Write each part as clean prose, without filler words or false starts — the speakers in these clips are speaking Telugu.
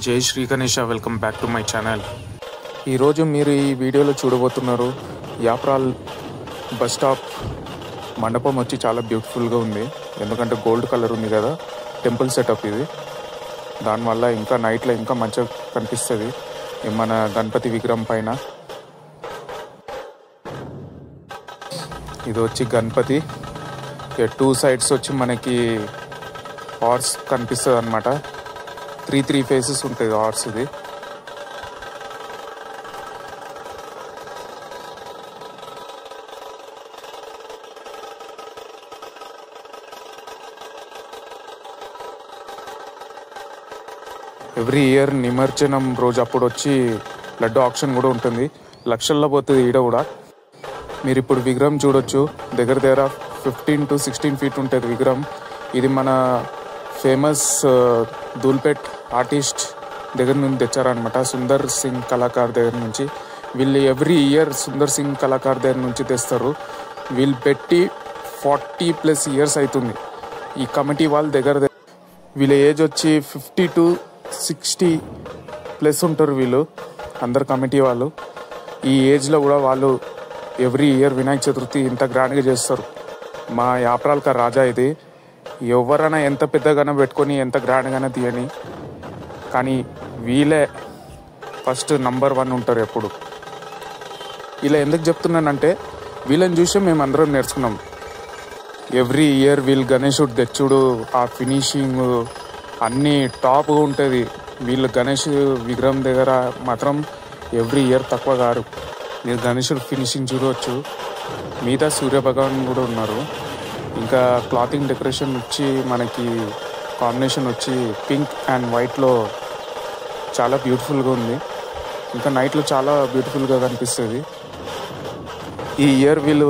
జై Shri Ganesha, welcome back to my channel. ఈరోజు మీరు ఈ వీడియోలో చూడబోతున్నారు యాప్రాల్ బస్ స్టాప్. మండపం వచ్చి చాలా బ్యూటిఫుల్గా ఉంది, ఎందుకంటే గోల్డ్ కలర్ ఉంది కదా. టెంపుల్ సెటప్ ఇది, దానివల్ల ఇంకా నైట్లో ఇంకా మంచిగా కనిపిస్తుంది మన గణపతి విగ్రహం పైన. ఇది వచ్చి గణపతి, టూ సైడ్స్ వచ్చి మనకి హార్స్ కనిపిస్తుంది అనమాట. త్రీ ఫేసెస్ ఉంటుంది హార్స్. ఇది ఎవ్రీ ఇయర్ నిమజ్జనం రోజు అప్పుడు వచ్చి లడ్డు ఆక్షన్ కూడా ఉంటుంది, లక్షల్లో పోతుంది ఈడ కూడా. మీరు ఇప్పుడు విగ్రహం చూడొచ్చు, దగ్గర 15 to 16 feet ఉంటుంది విగ్రహం. ఇది మన ఫేమస్ ధూల్పేట్ ఆర్టిస్ట్ దగ్గర నుంచి తెచ్చారనమాట, సుందర్ సింగ్ కళాకార్ దగ్గర నుంచి. వీళ్ళు ఎవ్రీ ఇయర్ సుందర్ సింగ్ కళాకార్ దగ్గర నుంచి తెస్తారు. వీళ్ళు పెట్టి 40+ years అవుతుంది ఈ కమిటీ వాళ్ళ దగ్గర. వీళ్ళ ఏజ్ వచ్చి 50 to 60+ ఉంటారు వీళ్ళు, అందరు కమిటీ వాళ్ళు. ఈ ఏజ్లో కూడా వాళ్ళు ఎవ్రీ ఇయర్ వినాయక చతుర్థి ఇంత గ్రాండ్గా చేస్తారు. మా యాప్రాల్క రాజా ఇది. ఎవరైనా ఎంత పెద్దగానో పెట్టుకొని ఎంత గ్రాండ్గానే తీయని, కానీ వీళ్ళే ఫస్ట్ నంబర్ 1 ఉంటారు ఎప్పుడు. ఇలా ఎందుకు చెప్తున్నానంటే వీళ్ళని చూసి మేము అందరం నేర్చుకున్నాం. ఎవ్రీ ఇయర్ వీళ్ళు గణేశుడు తెచ్చుడు, ఆ ఫినిషింగ్ అన్నీ టాప్గా ఉంటుంది. వీళ్ళు గణేష్ విగ్రహం దగ్గర మాత్రం ఎవ్రీ ఇయర్ తక్కువ కారు. మీరు గణేశుడు ఫినిషింగ్ చూడవచ్చు. మీద సూర్యభగవాన్ కూడా ఉన్నారు. ఇంకా క్లాతింగ్ డెకరేషన్ వచ్చి మనకి కాంబినేషన్ వచ్చి పింక్ అండ్ వైట్లో చాలా బ్యూటిఫుల్గా ఉంది. ఇంకా నైట్లో చాలా బ్యూటిఫుల్గా కనిపిస్తుంది. ఈ ఇయర్ వీళ్ళు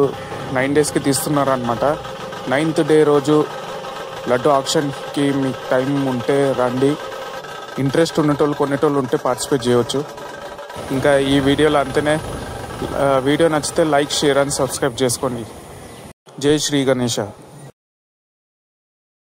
9 daysకి తీస్తున్నారు అనమాట. 9th day రోజు లడ్డు ఆక్షన్కి మీకు టైం ఉంటే రండి. ఇంట్రెస్ట్ ఉన్నటోళ్ళు కొనేటోళ్ళు ఉంటే పార్టిసిపేట్ చేయవచ్చు. ఇంకా ఈ వీడియోలో అంతనే. వీడియో నచ్చితే లైక్, షేర్ అండ్ సబ్స్క్రైబ్ చేసుకోండి. జై శ్రీ గణేష.